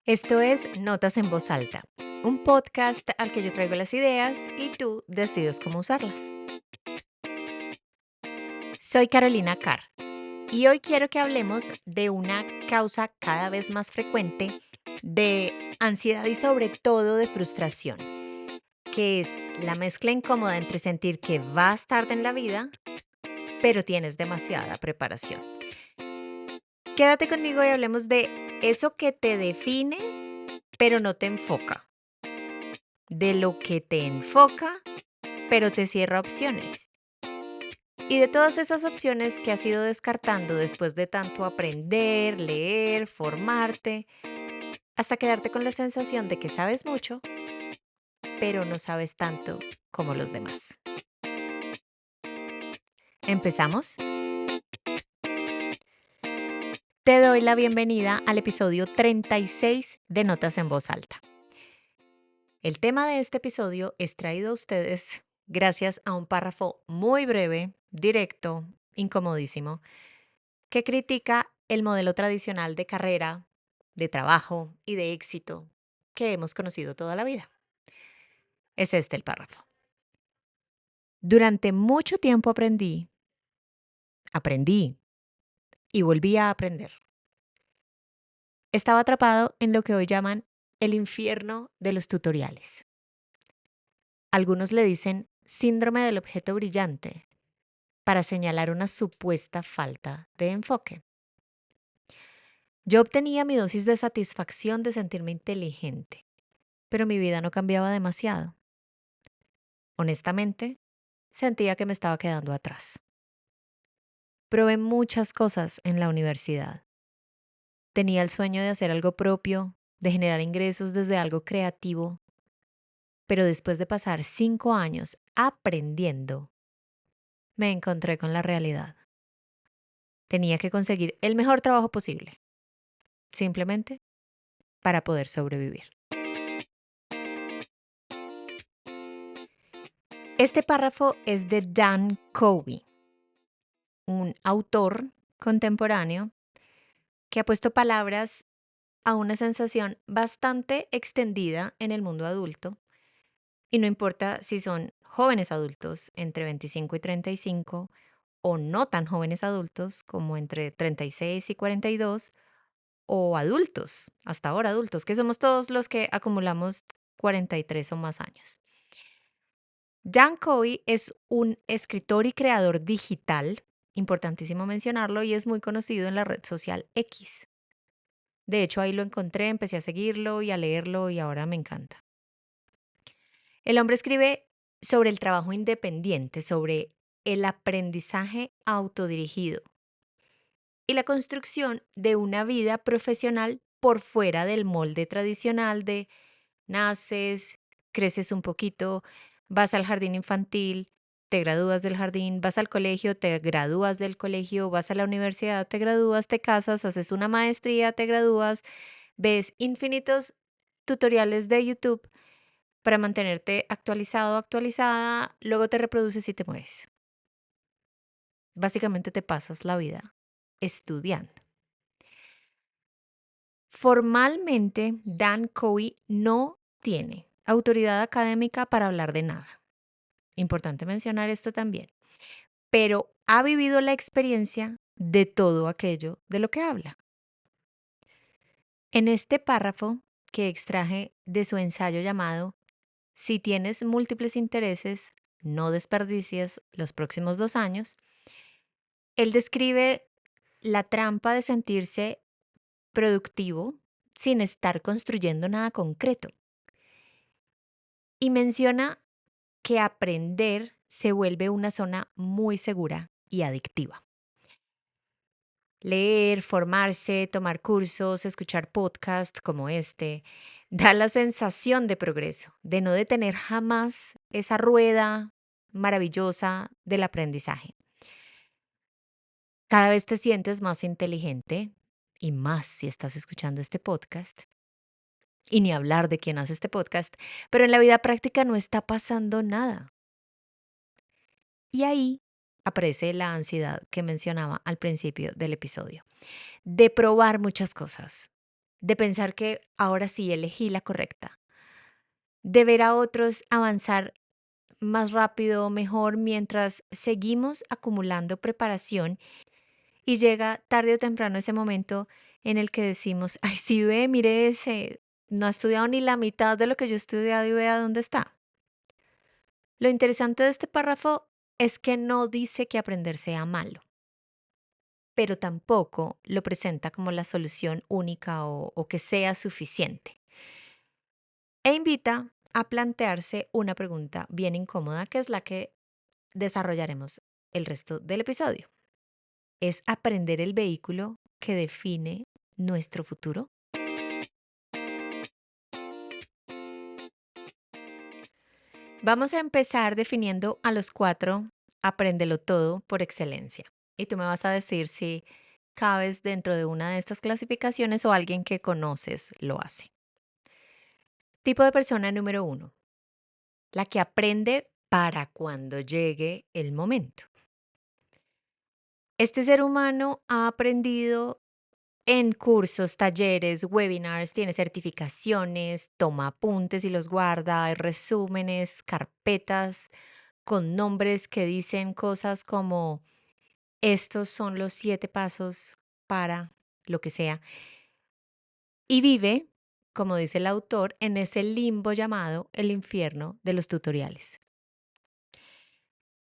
Esto es Notas en Voz Alta, un podcast al que yo traigo las ideas y tú decides cómo usarlas. Soy Carolina Carr y hoy quiero que hablemos de una causa cada vez más frecuente de ansiedad y sobre todo de frustración, que es la mezcla incómoda entre sentir que vas tarde en la vida, pero tienes demasiada preparación. Quédate conmigo y hablemos de eso que te define, pero no te enfoca, de lo que te enfoca pero te cierra opciones. Y de todas esas opciones que has ido descartando después de tanto aprender, leer, formarte, hasta quedarte con la sensación de que sabes mucho, pero no sabes tanto como los demás. ¿Empezamos? Te doy la bienvenida al episodio 36 de Notas en Voz Alta. El tema de este episodio es traído a ustedes gracias a un párrafo muy breve, directo, incomodísimo, que critica el modelo tradicional de carrera, de trabajo y de éxito que hemos conocido toda la vida. Es este el párrafo. Durante mucho tiempo aprendí y volví a aprender. Estaba atrapado en lo que hoy llaman el infierno de los tutoriales. Algunos le dicen síndrome del objeto brillante para señalar una supuesta falta de enfoque. Yo obtenía mi dosis de satisfacción de sentirme inteligente, pero mi vida no cambiaba demasiado. Honestamente, sentía que me estaba quedando atrás. Probé muchas cosas en la universidad. Tenía el sueño de hacer algo propio, de generar ingresos desde algo creativo, pero después de pasar 5 años aprendiendo, me encontré con la realidad. Tenía que conseguir el mejor trabajo posible, simplemente para poder sobrevivir. Este párrafo es de Dan Covey, un autor contemporáneo que ha puesto palabras a una sensación bastante extendida en el mundo adulto, y no importa si son jóvenes adultos entre 25 y 35 o no tan jóvenes adultos como entre 36 y 42 o adultos, hasta ahora adultos, que somos todos los que acumulamos 43 o más años. Dan Covey es un escritor y creador digital, importantísimo mencionarlo, y es muy conocido en la red social X. De hecho, ahí lo encontré, empecé a seguirlo y a leerlo y ahora me encanta. El hombre escribe sobre el trabajo independiente, sobre el aprendizaje autodirigido y la construcción de una vida profesional por fuera del molde tradicional de naces, creces un poquito, vas al jardín infantil, te gradúas del jardín, vas al colegio, te gradúas del colegio, vas a la universidad, te gradúas, te casas, haces una maestría, te gradúas, ves infinitos tutoriales de YouTube para mantenerte actualizado o actualizada, luego te reproduces y te mueres. Básicamente te pasas la vida estudiando. Formalmente, Dan Covey no tiene autoridad académica para hablar de nada. Importante mencionar esto también. Pero ha vivido la experiencia de todo aquello de lo que habla. En este párrafo que extraje de su ensayo llamado Si tienes múltiples intereses, no desperdicies los próximos 2 años, él describe la trampa de sentirse productivo sin estar construyendo nada concreto y menciona que aprender se vuelve una zona muy segura y adictiva. Leer, formarse, tomar cursos, escuchar podcasts como este, da la sensación de progreso, de no detener jamás esa rueda maravillosa del aprendizaje. Cada vez te sientes más inteligente y más si estás escuchando este podcast. Y ni hablar de quién hace este podcast, pero en la vida práctica no está pasando nada. Y ahí aparece la ansiedad que mencionaba al principio del episodio, de probar muchas cosas, de pensar que ahora sí elegí la correcta, de ver a otros avanzar más rápido o mejor mientras seguimos acumulando preparación y llega tarde o temprano ese momento en el que decimos, ay, sí ve, mire ese, no ha estudiado ni la mitad de lo que yo he estudiado y vea dónde está. Lo interesante de este párrafo es que no dice que aprender sea malo, pero tampoco lo presenta como la solución única o que sea suficiente. E invita a plantearse una pregunta bien incómoda, que es la que desarrollaremos el resto del episodio. ¿Es aprender el vehículo que define nuestro futuro? Vamos a empezar definiendo a los cuatro, apréndelo todo por excelencia. Y tú me vas a decir si cabes dentro de una de estas clasificaciones o alguien que conoces lo hace. Tipo de persona número uno, la que aprende para cuando llegue el momento. Este ser humano ha aprendido en cursos, talleres, webinars, tiene certificaciones, toma apuntes y los guarda, hay resúmenes, carpetas con nombres que dicen cosas como estos son los 7 pasos para lo que sea. Y vive, como dice el autor, en ese limbo llamado el infierno de los tutoriales.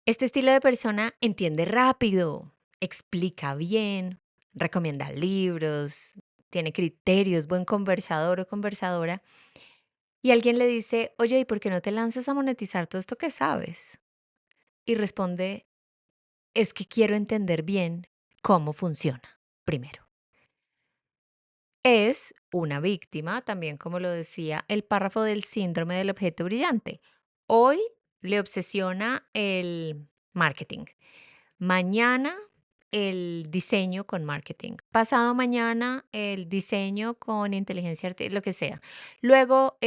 Este estilo de persona entiende rápido, explica bien, recomienda libros, tiene criterios, buen conversador o conversadora. Y alguien le dice, oye, ¿y por qué no te lanzas a monetizar todo esto que sabes? Y responde, es que quiero entender bien cómo funciona, primero. Es una víctima, también como lo decía el párrafo del síndrome del objeto brillante. Hoy le obsesiona el marketing. Mañana el diseño con marketing. Pasado mañana el diseño con inteligencia artificial, lo que sea. Luego,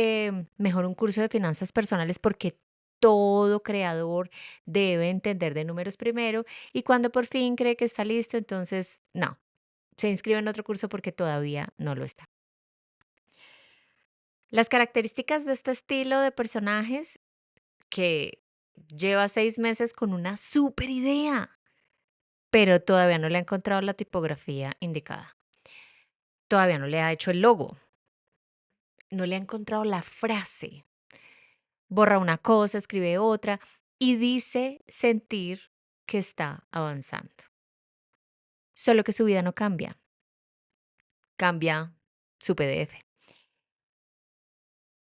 mejor un curso de finanzas personales porque todo creador debe entender de números primero y cuando por fin cree que está listo, entonces no, se inscribe en otro curso porque todavía no lo está. Las características de este estilo de personajes que lleva 6 meses con una super idea, pero todavía no le ha encontrado la tipografía indicada. Todavía no le ha hecho el logo, no le ha encontrado la frase. Borra una cosa, escribe otra y dice sentir que está avanzando. Solo que su vida no cambia, cambia su PDF.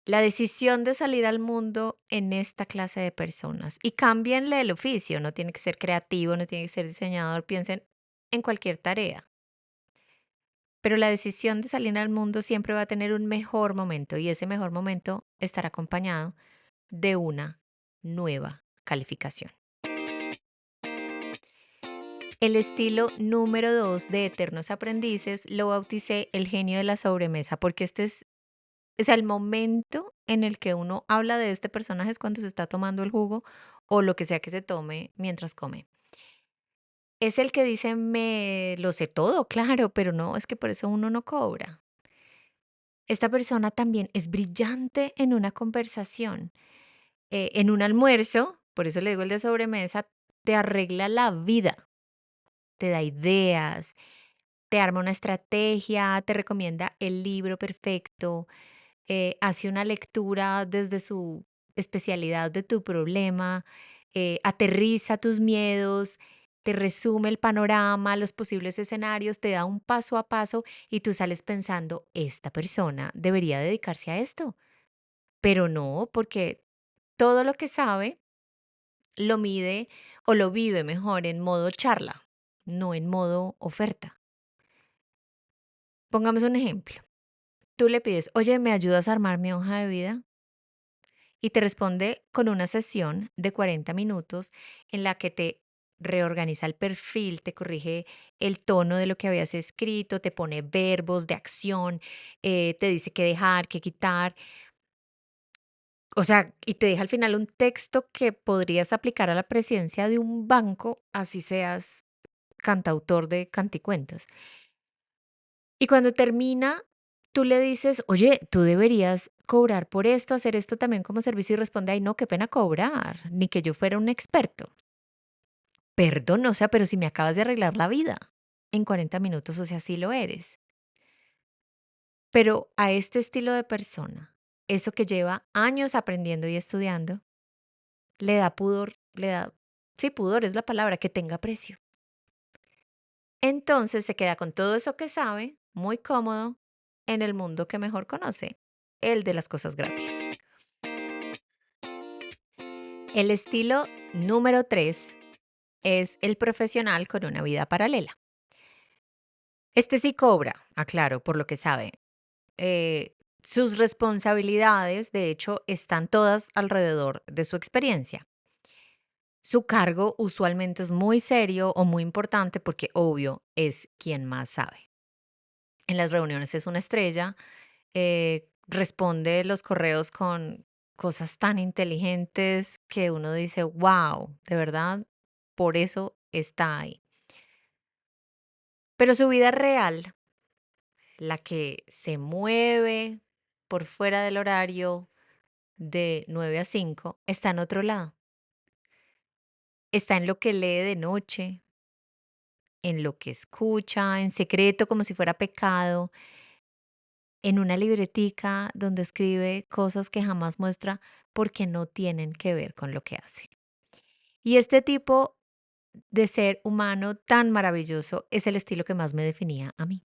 La decisión de salir al mundo en esta clase de personas y cámbienle el oficio, no tiene que ser creativo, no tiene que ser diseñador, piensen en cualquier tarea. Pero la decisión de salir al mundo siempre va a tener un mejor momento y ese mejor momento estará acompañado de una nueva calificación. El estilo número 2 de Eternos Aprendices lo bauticé el genio de la sobremesa porque este es el momento en el que uno habla de este personaje es cuando se está tomando el jugo o lo que sea que se tome mientras come. Es el que dice, me lo sé todo, claro, pero no, es que por eso uno no cobra. Esta persona también es brillante en una conversación, en un almuerzo, por eso le digo el de sobremesa, te arregla la vida, te da ideas, te arma una estrategia, te recomienda el libro perfecto, hace una lectura desde su especialidad de tu problema, aterriza tus miedos, te resume el panorama, los posibles escenarios, te da un paso a paso y tú sales pensando, esta persona debería dedicarse a esto, pero no, porque todo lo que sabe lo mide o lo vive mejor en modo charla, no en modo oferta. Pongamos un ejemplo. Tú le pides, oye, ¿me ayudas a armar mi hoja de vida? Y te responde con una sesión de 40 minutos en la que te reorganiza el perfil, te corrige el tono de lo que habías escrito, te pone verbos de acción, te dice qué dejar, qué quitar, o sea, y te deja al final un texto que podrías aplicar a la presidencia de un banco, así seas cantautor de canticuentos. Y cuando termina tú le dices: "Oye, tú deberías cobrar por esto, hacer esto también como servicio", y responde: "Ay, no, qué pena cobrar, ni que yo fuera un experto". Perdón, o sea, pero si me acabas de arreglar la vida en 40 minutos, o sea, sí lo eres. Pero a este estilo de persona, eso que lleva años aprendiendo y estudiando, le da pudor, le da, sí, pudor es la palabra, que tenga precio. Entonces se queda con todo eso que sabe, muy cómodo, en el mundo que mejor conoce, el de las cosas gratis. El estilo número 3 es el profesional con una vida paralela. Este sí cobra, aclaro, por lo que sabe. Sus responsabilidades, de hecho, están todas alrededor de su experiencia. Su cargo usualmente es muy serio o muy importante porque, obvio, es quien más sabe. En las reuniones es una estrella, responde los correos con cosas tan inteligentes que uno dice, wow, de verdad, por eso está ahí. Pero su vida real, la que se mueve por fuera del horario de 9 a 5, está en otro lado. Está en lo que lee de noche, en lo que escucha, en secreto como si fuera pecado, en una libretica donde escribe cosas que jamás muestra porque no tienen que ver con lo que hace. Y este tipo de ser humano tan maravilloso es el estilo que más me definía a mí.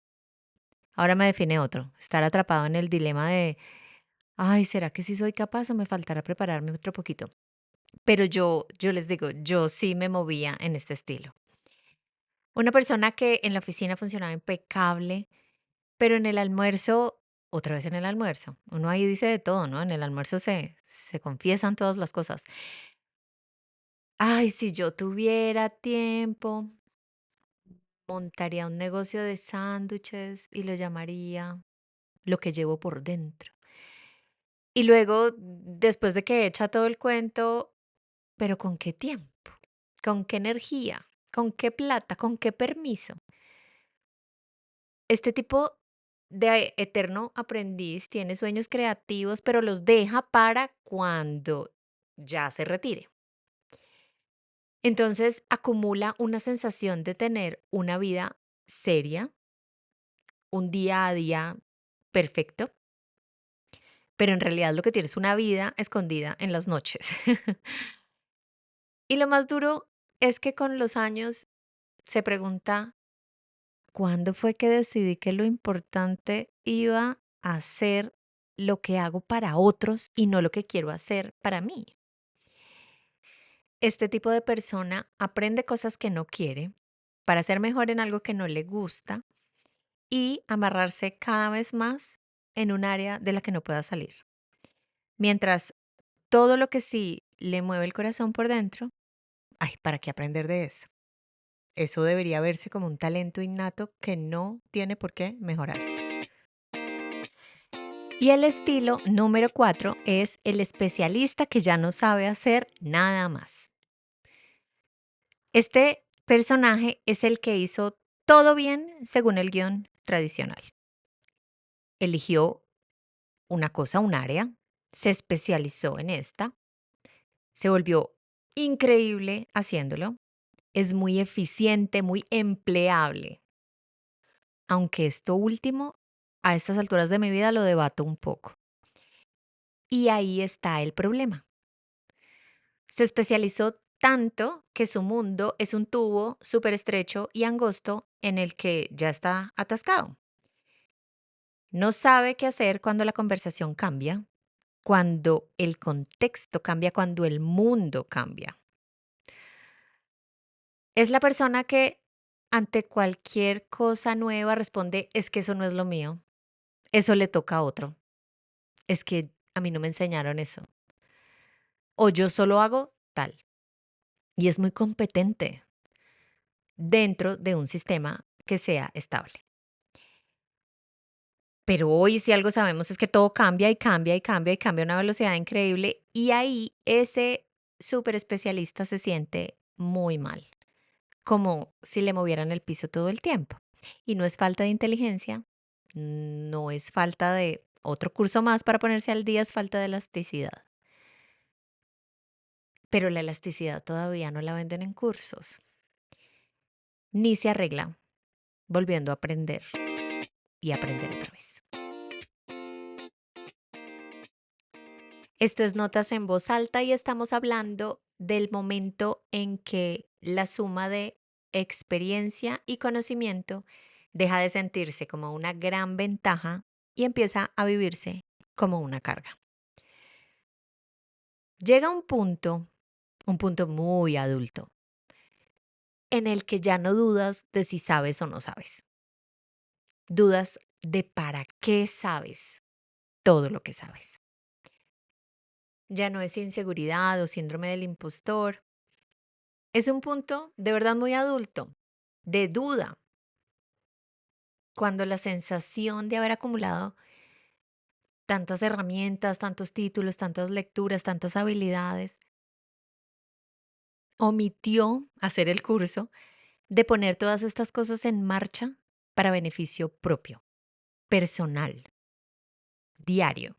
Ahora me define otro, estar atrapado en el dilema de, ay, ¿será que sí soy capaz o me faltará prepararme otro poquito? Pero yo les digo, yo sí me movía en este estilo. Una persona que en la oficina funcionaba impecable, pero en el almuerzo, otra vez en el almuerzo, uno ahí dice de todo, ¿no? En el almuerzo se confiesan todas las cosas. Ay, si yo tuviera tiempo, montaría un negocio de sándwiches y lo llamaría Lo que llevo por dentro. Y luego, después de que echa todo el cuento, pero ¿con qué tiempo? ¿Con qué energía? ¿Con qué plata? ¿Con qué permiso? Este tipo de eterno aprendiz tiene sueños creativos, pero los deja para cuando ya se retire. Entonces acumula una sensación de tener una vida seria, un día a día perfecto, pero en realidad lo que tiene es una vida escondida en las noches. Y lo más duro es que con los años se pregunta, ¿cuándo fue que decidí que lo importante iba a ser lo que hago para otros y no lo que quiero hacer para mí? Este tipo de persona aprende cosas que no quiere para ser mejor en algo que no le gusta y amarrarse cada vez más en un área de la que no pueda salir. Mientras todo lo que sí le mueve el corazón por dentro, ay, ¿para qué aprender de eso? Eso debería verse como un talento innato que no tiene por qué mejorarse. Y el estilo número 4 es el especialista que ya no sabe hacer nada más. Este personaje es el que hizo todo bien según el guión tradicional. Eligió una cosa, un área, se especializó en esta, se volvió increíble haciéndolo, es muy eficiente, muy empleable, aunque esto último, a estas alturas de mi vida lo debato un poco. Y ahí está el problema. Se especializó tanto que su mundo es un tubo súper estrecho y angosto en el que ya está atascado. No sabe qué hacer cuando la conversación cambia, cuando el contexto cambia, cuando el mundo cambia. Es la persona que ante cualquier cosa nueva responde, es que eso no es lo mío, eso le toca a otro, es que a mí no me enseñaron eso, o yo solo hago tal. Y es muy competente dentro de un sistema que sea estable. Pero hoy si algo sabemos es que todo cambia y cambia y cambia y cambia a una velocidad increíble y ahí ese súper especialista se siente muy mal, como si le movieran el piso todo el tiempo. Y no es falta de inteligencia, No es falta de otro curso más para ponerse al día, es falta de elasticidad. Pero la elasticidad todavía no la venden en cursos, ni se arregla volviendo a aprender y aprender otra vez. Esto es Notas en Voz Alta y estamos hablando del momento en que la suma de experiencia y conocimiento deja de sentirse como una gran ventaja y empieza a vivirse como una carga. Llega un punto muy adulto, en el que ya no dudas de si sabes o no sabes. Dudas de para qué sabes todo lo que sabes. Ya no es inseguridad o síndrome del impostor. Es un punto de verdad muy adulto, de duda, cuando la sensación de haber acumulado tantas herramientas, tantos títulos, tantas lecturas, tantas habilidades, omitió hacer el curso de poner todas estas cosas en marcha para beneficio propio, personal, diario.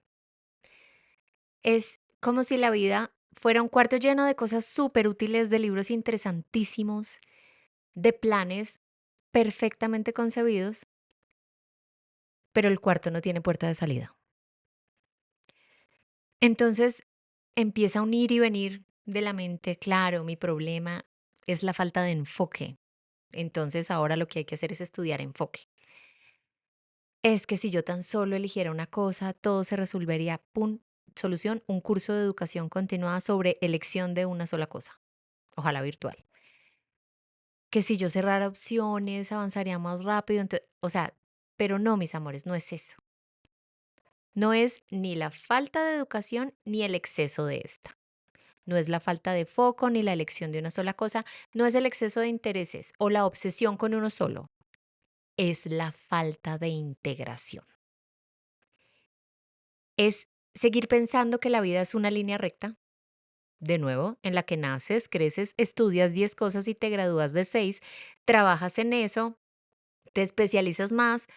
Es como si la vida fuera un cuarto lleno de cosas súper útiles, de libros interesantísimos, de planes perfectamente concebidos, pero el cuarto no tiene puerta de salida. Entonces empieza un ir y venir de la mente, claro, mi problema es la falta de enfoque. Entonces ahora lo que hay que hacer es estudiar enfoque. Es que si yo tan solo eligiera una cosa, todo se resolvería. ¡Pum! Solución, un curso de educación continuada sobre elección de una sola cosa, ojalá virtual. Que si yo cerrara opciones, avanzaría más rápido. O sea, pero no, mis amores, no es eso. No es ni la falta de educación ni el exceso de esta. No es la falta de foco ni la elección de una sola cosa. No es el exceso de intereses o la obsesión con uno solo. Es la falta de integración. Es seguir pensando que la vida es una línea recta, de nuevo, en la que naces, creces, estudias 10 cosas y te gradúas de 6, trabajas en eso, te especializas más,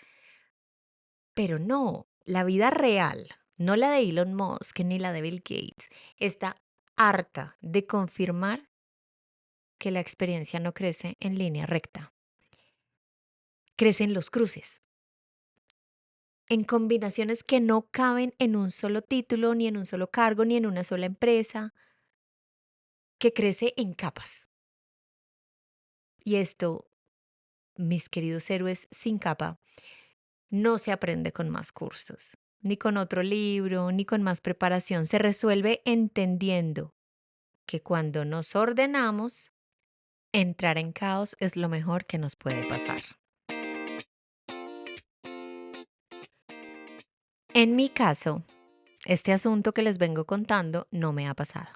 pero no, la vida real, no la de Elon Musk ni la de Bill Gates, está harta de confirmar que la experiencia no crece en línea recta, crece en los cruces, en combinaciones que no caben en un solo título, ni en un solo cargo, ni en una sola empresa, que crece en capas. Y esto, mis queridos héroes sin capa, no se aprende con más cursos, ni con otro libro, ni con más preparación. Se resuelve entendiendo que cuando nos ordenamos, entrar en caos es lo mejor que nos puede pasar. En mi caso, este asunto que les vengo contando no me ha pasado.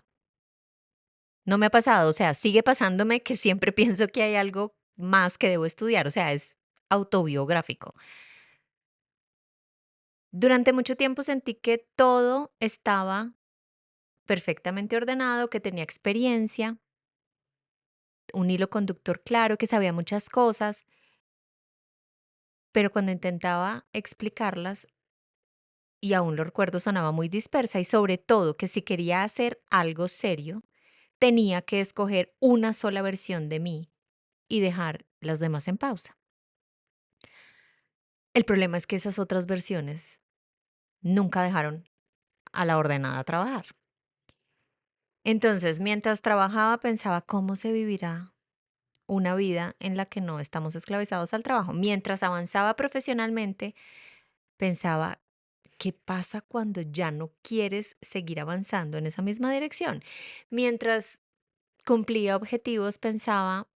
No me ha pasado, o sea, sigue pasándome que siempre pienso que hay algo más que debo estudiar, o sea, es autobiográfico. Durante mucho tiempo sentí que todo estaba perfectamente ordenado, que tenía experiencia, un hilo conductor claro, que sabía muchas cosas, pero cuando intentaba explicarlas y aún lo recuerdo sonaba muy dispersa y sobre todo que si quería hacer algo serio, tenía que escoger una sola versión de mí y dejar las demás en pausa. El problema es que esas otras versiones nunca dejaron a la ordenada trabajar. Entonces, mientras trabajaba, pensaba cómo se vivirá una vida en la que no estamos esclavizados al trabajo. Mientras avanzaba profesionalmente, pensaba, ¿qué pasa cuando ya no quieres seguir avanzando en esa misma dirección? Mientras cumplía objetivos, pensaba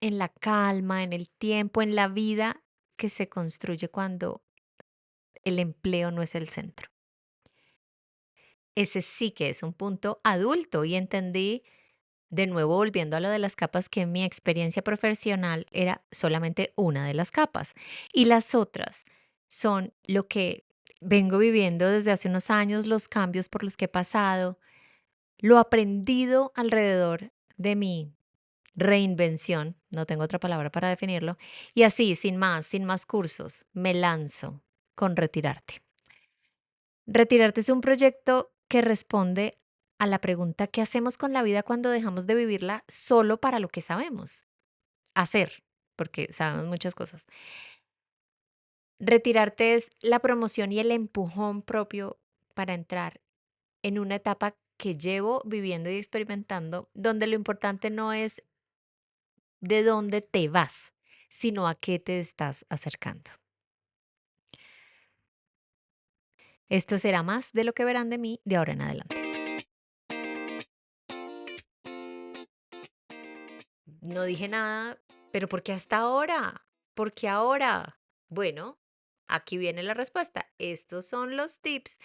en la calma, en el tiempo, en la vida que se construye cuando el empleo no es el centro. Ese sí que es un punto adulto y entendí, de nuevo volviendo a lo de las capas, que mi experiencia profesional era solamente una de las capas y las otras son lo que vengo viviendo desde hace unos años, los cambios por los que he pasado, lo aprendido alrededor de mí, reinvención, no tengo otra palabra para definirlo, y así, sin más cursos, me lanzo con retirarte. Retirarte es un proyecto que responde a la pregunta: ¿qué hacemos con la vida cuando dejamos de vivirla solo para lo que sabemos hacer? Porque sabemos muchas cosas. Retirarte es la promoción y el empujón propio para entrar en una etapa que llevo viviendo y experimentando, donde lo importante no es de dónde te vas, sino a qué te estás acercando. Esto será más de lo que verán de mí de ahora en adelante. No dije nada, pero ¿por qué hasta ahora? ¿Por qué ahora? Bueno, aquí viene la respuesta. Estos son los tips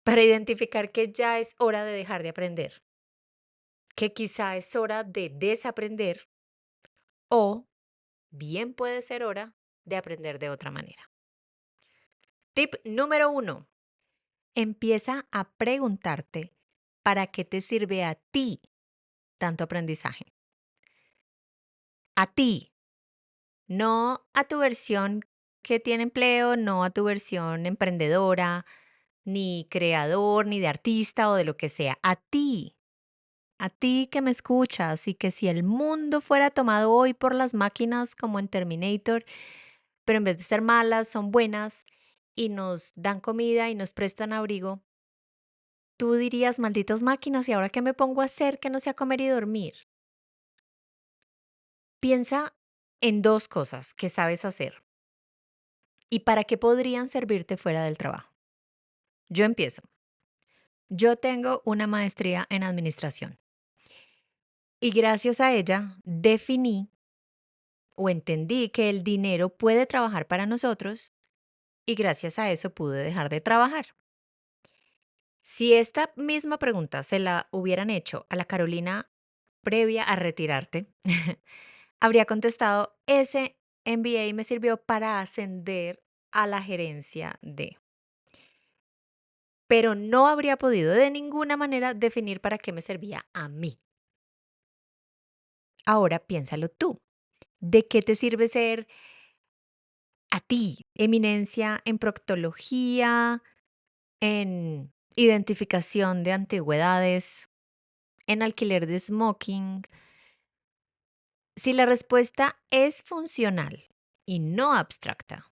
para identificar que ya es hora de dejar de aprender, que quizá es hora de desaprender o bien puede ser hora de aprender de otra manera. Tip número uno: empieza a preguntarte para qué te sirve a ti tanto aprendizaje. A ti, no a tu versión que tiene empleo, no a tu versión emprendedora, ni creador, ni de artista o de lo que sea. A ti que me escuchas y que si el mundo fuera tomado hoy por las máquinas como en Terminator, pero en vez de ser malas, son buenas y nos dan comida y nos prestan abrigo, tú dirías: malditas máquinas, ¿y ahora qué me pongo a hacer que no sea comer y dormir? Piensa en dos cosas que sabes hacer y para qué podrían servirte fuera del trabajo. Yo empiezo. Yo tengo una maestría en administración y gracias a ella definí o entendí que el dinero puede trabajar para nosotros y gracias a eso pude dejar de trabajar. Si esta misma pregunta se la hubieran hecho a la Carolina previa a retirarte, habría contestado: ese MBA me sirvió para ascender a la gerencia de, pero no habría podido de ninguna manera definir para qué me servía a mí. Ahora piénsalo tú. ¿De qué te sirve ser a ti eminencia en proctología, en identificación de antigüedades, en alquiler de smoking? Si la respuesta es funcional y no abstracta,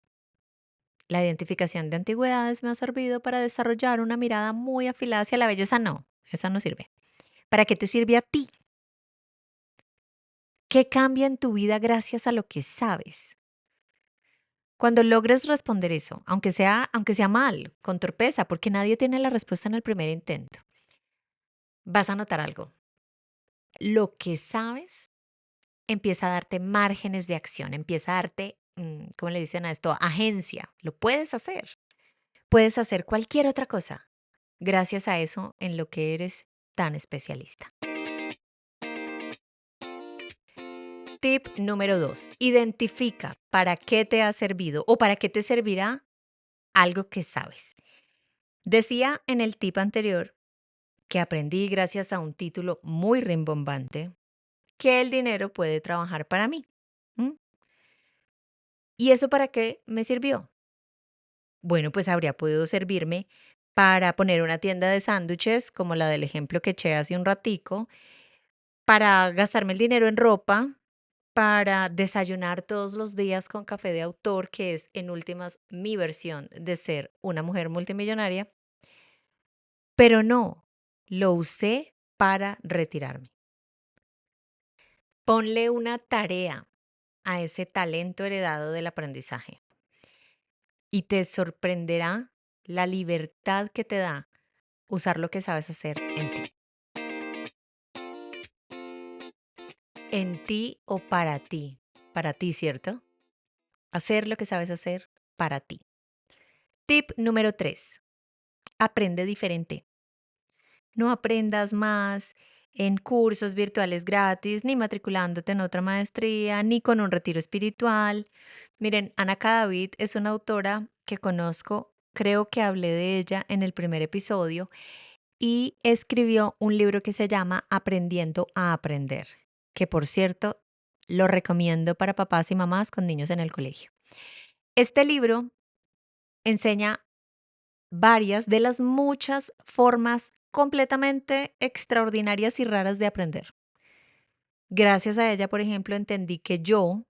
la identificación de antigüedades me ha servido para desarrollar una mirada muy afilada hacia la belleza. No, esa no sirve. ¿Para qué te sirve a ti? ¿Qué cambia en tu vida gracias a lo que sabes? Cuando logres responder eso, aunque sea mal, con torpeza, porque nadie tiene la respuesta en el primer intento, vas a notar algo. Lo que sabes empieza a darte márgenes de acción, empieza a darte, ¿cómo le dicen a esto? Agencia. Lo puedes hacer. Puedes hacer cualquier otra cosa gracias a eso en lo que eres tan especialista. Tip número 2: identifica para qué te ha servido o para qué te servirá algo que sabes. Decía en el tip anterior que aprendí gracias a un título muy rimbombante que el dinero puede trabajar para mí. ¿M? ¿Y eso para qué me sirvió? Bueno, pues habría podido servirme para poner una tienda de sándwiches, como la del ejemplo que eché hace un ratico, para gastarme el dinero en ropa, para desayunar todos los días con café de autor, que es en últimas mi versión de ser una mujer multimillonaria, pero no, lo usé para retirarme. Ponle una tarea a ese talento heredado del aprendizaje y te sorprenderá la libertad que te da usar lo que sabes hacer en ti o para ti, ¿cierto? Hacer lo que sabes hacer para ti. Tip número 3: aprende diferente. No aprendas más en cursos virtuales gratis, ni matriculándote en otra maestría, ni con un retiro espiritual. Miren, Ana Cadavid es una autora que conozco, creo que hablé de ella en el primer episodio, y escribió un libro que se llama Aprendiendo a aprender. que por cierto lo recomiendo para papás y mamás con niños en el colegio. Este libro enseña varias de las muchas formas completamente extraordinarias y raras de aprender. Gracias a ella, por ejemplo, entendí que yo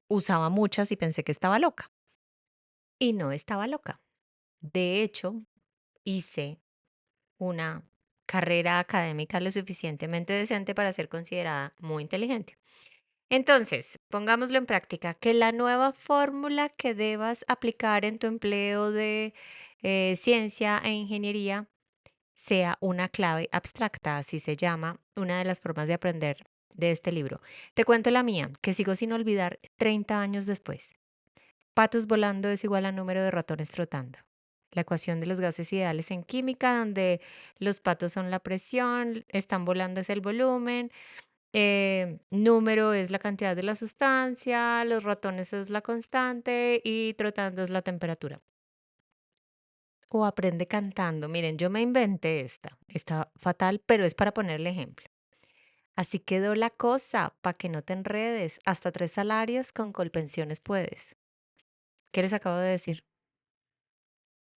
usaba muchas y pensé que estaba loca. Y no estaba loca. De hecho, hice una carrera académica lo suficientemente decente para ser considerada muy inteligente. Entonces, pongámoslo en práctica, que la nueva fórmula que debas aplicar en tu empleo de ciencia e ingeniería sea una clave abstracta, así se llama, una de las formas de aprender de este libro. Te cuento la mía, que sigo sin olvidar 30 años después. Patos volando es igual a número de ratones trotando. La ecuación de los gases ideales en química, donde los patos son la presión, están volando es el volumen, número es la cantidad de la sustancia, los ratones es la constante y trotando es la temperatura. O aprende cantando. Miren, yo me inventé esta. Está fatal, pero es para ponerle ejemplo. Así quedó la cosa, para que no te enredes. Hasta 3 salarios con Colpensiones puedes. ¿Qué les acabo de decir?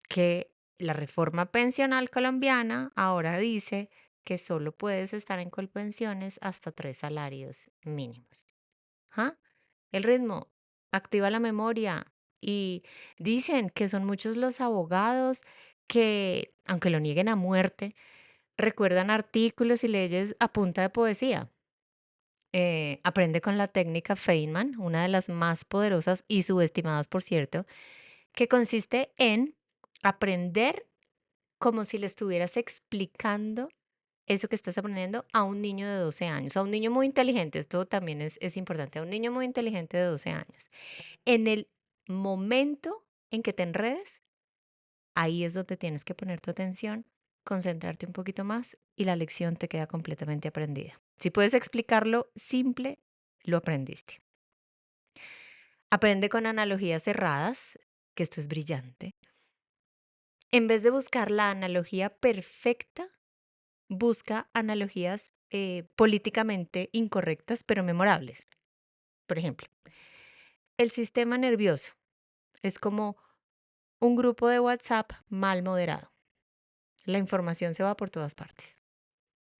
Que la reforma pensional colombiana ahora dice que solo puedes estar en Colpensiones hasta 3 salarios mínimos. ¿Ah? El ritmo activa la memoria y dicen que son muchos los abogados que, aunque lo nieguen a muerte, recuerdan artículos y leyes a punta de poesía. Aprende con la técnica Feynman, una de las más poderosas y subestimadas, por cierto, que consiste en aprender como si le estuvieras explicando eso que estás aprendiendo a un niño de 12 años, a un niño muy inteligente. Esto también es importante, a un niño muy inteligente de 12 años. En el momento en que te enredes, ahí es donde tienes que poner tu atención, concentrarte un poquito más y la lección te queda completamente aprendida. Si puedes explicarlo simple, lo aprendiste. Aprende con analogías cerradas, que esto es brillante. En vez de buscar la analogía perfecta, busca analogías políticamente incorrectas, pero memorables. Por ejemplo, el sistema nervioso es como un grupo de WhatsApp mal moderado. La información se va por todas partes.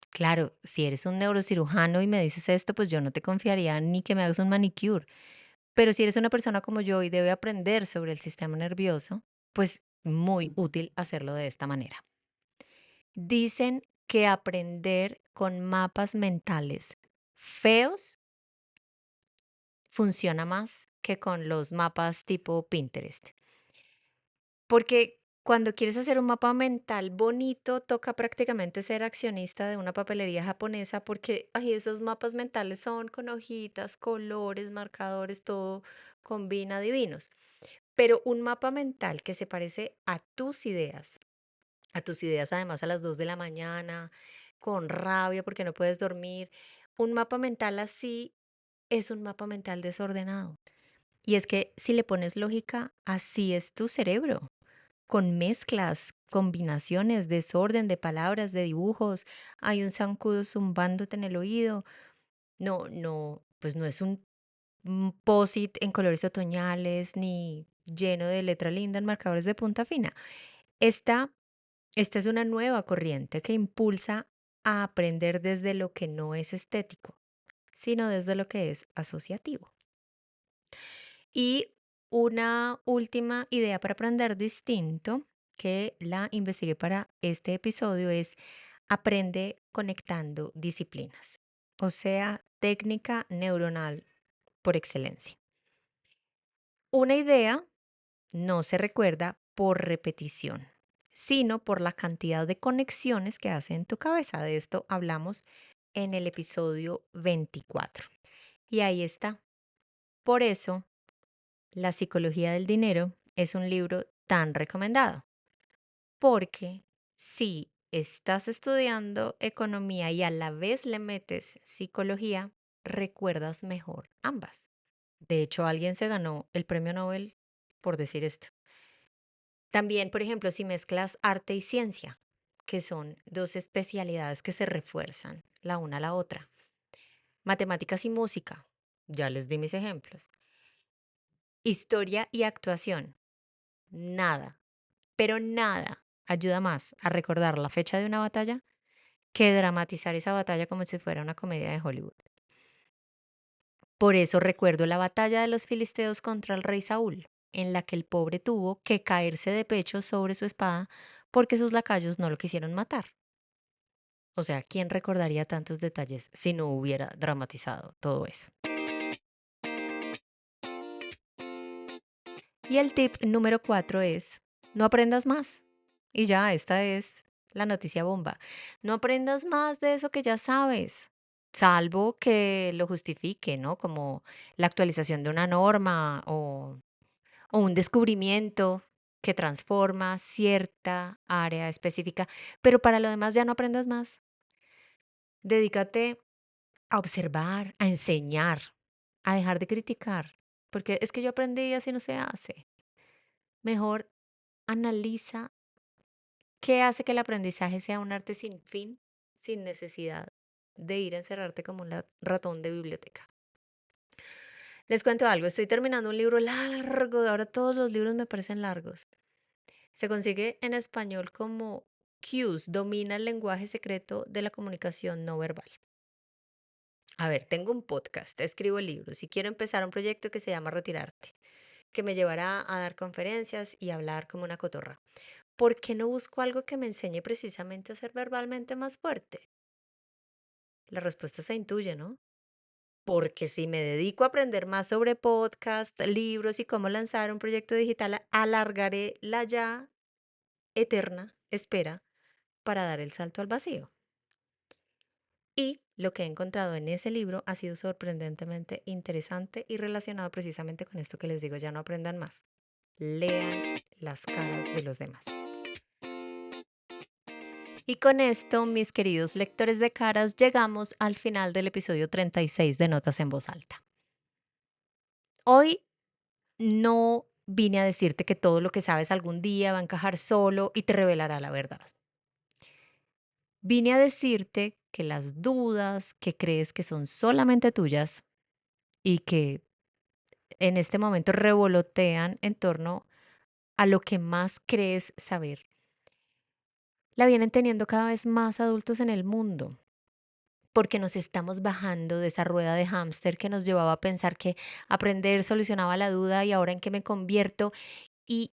Claro, si eres un neurocirujano y me dices esto, pues yo no te confiaría ni que me hagas un manicure. Pero si eres una persona como yo y debe aprender sobre el sistema nervioso, pues muy útil hacerlo de esta manera. Dicen que aprender con mapas mentales feos funciona más que con los mapas tipo Pinterest. Porque cuando quieres hacer un mapa mental bonito, toca prácticamente ser accionista de una papelería japonesa porque ay, esos mapas mentales son con hojitas, colores, marcadores, todo combina divinos. Pero un mapa mental que se parece a tus ideas además a las 2 de la mañana, con rabia porque no puedes dormir, un mapa mental así es un mapa mental desordenado. Y es que si le pones lógica, así es tu cerebro con mezclas, combinaciones, desorden de palabras, de dibujos, hay un zancudo zumbándote en el oído. No, no, pues no es un post-it en colores otoñales ni lleno de letra linda en marcadores de punta fina. Esta, esta es una nueva corriente que impulsa a aprender desde lo que no es estético, sino desde lo que es asociativo. Y una última idea para aprender distinto que la investigué para este episodio es aprende conectando disciplinas, o sea, técnica neuronal por excelencia. Una idea no se recuerda por repetición, sino por la cantidad de conexiones que hace en tu cabeza. De esto hablamos en el episodio 24. Y ahí está. Por eso La psicología del dinero es un libro tan recomendado, porque si estás estudiando economía y a la vez le metes psicología, recuerdas mejor ambas. De hecho, alguien se ganó el premio Nobel por decir esto. También, por ejemplo, si mezclas arte y ciencia, que son dos especialidades que se refuerzan la una a la otra. Matemáticas y música, ya les di mis ejemplos. Historia y actuación, nada, pero nada ayuda más a recordar la fecha de una batalla que dramatizar esa batalla como si fuera una comedia de Hollywood. Por eso recuerdo la batalla de los filisteos contra el rey Saúl, en la que el pobre tuvo que caerse de pecho sobre su espada porque sus lacayos no lo quisieron matar. O sea, ¿quién recordaría tantos detalles si no hubiera dramatizado todo eso? Y el tip número 4 es, no aprendas más. Y ya, esta es la noticia bomba. No aprendas más de eso que ya sabes, salvo que lo justifique, ¿no? Como la actualización de una norma o un descubrimiento que transforma cierta área específica, pero para lo demás ya no aprendas más. Dedícate a observar, a enseñar, a dejar de criticar, porque es que yo aprendí y así no se hace. Mejor analiza qué hace que el aprendizaje sea un arte sin fin, sin necesidad de ir a encerrarte como un ratón de biblioteca. Les cuento algo, estoy terminando un libro largo, ahora todos los libros me parecen largos. Se consigue en español como Cues, domina el lenguaje secreto de la comunicación no verbal. A ver, tengo un podcast, escribo libros y quiero empezar un proyecto que se llama Retirarte, que me llevará a dar conferencias y hablar como una cotorra. ¿Por qué no busco algo que me enseñe precisamente a ser verbalmente más fuerte? La respuesta se intuye, ¿no? Porque si me dedico a aprender más sobre podcast, libros y cómo lanzar un proyecto digital, alargaré la ya eterna espera para dar el salto al vacío. Y lo que he encontrado en ese libro ha sido sorprendentemente interesante y relacionado precisamente con esto que les digo, ya no aprendan más. Lean las caras de los demás. Y con esto, mis queridos lectores de caras, llegamos al final del episodio 36 de Notas en Voz Alta. Hoy no vine a decirte que todo lo que sabes algún día va a encajar solo y te revelará la verdad. Vine a decirte que las dudas que crees que son solamente tuyas y que en este momento revolotean en torno a lo que más crees saber, la vienen teniendo cada vez más adultos en el mundo, porque nos estamos bajando de esa rueda de hámster que nos llevaba a pensar que aprender solucionaba la duda y ahora en qué me convierto y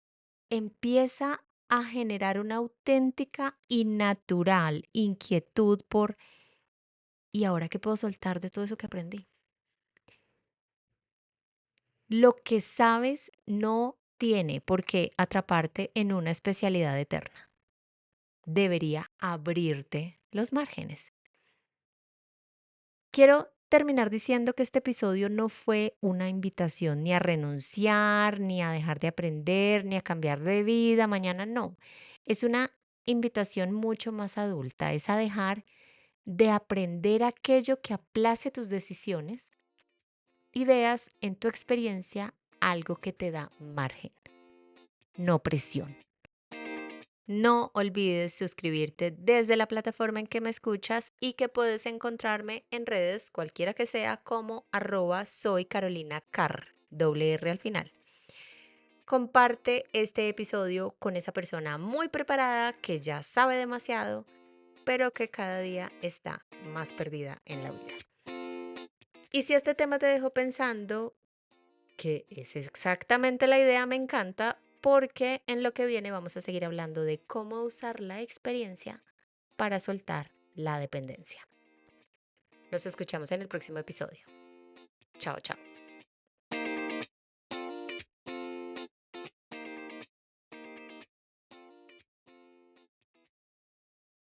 empieza a generar una auténtica y natural inquietud por ¿y ahora qué puedo soltar de todo eso que aprendí? Lo que sabes no tiene por qué atraparte en una especialidad eterna. Debería abrirte los márgenes. Quiero terminar diciendo que este episodio no fue una invitación ni a renunciar, ni a dejar de aprender, ni a cambiar de vida mañana, no. Es una invitación mucho más adulta, es a dejar de aprender aquello que aplace tus decisiones y veas en tu experiencia algo que te da margen, no presión. No olvides suscribirte desde la plataforma en que me escuchas y que puedes encontrarme en redes, cualquiera que sea, como soy Carolina Carr, doble R al final. Comparte este episodio con esa persona muy preparada que ya sabe demasiado, pero que cada día está más perdida en la vida. Y si este tema te dejó pensando, que es exactamente la idea, me encanta, porque en lo que viene vamos a seguir hablando de cómo usar la experiencia para soltar la dependencia. Nos escuchamos en el próximo episodio. Chao, chao.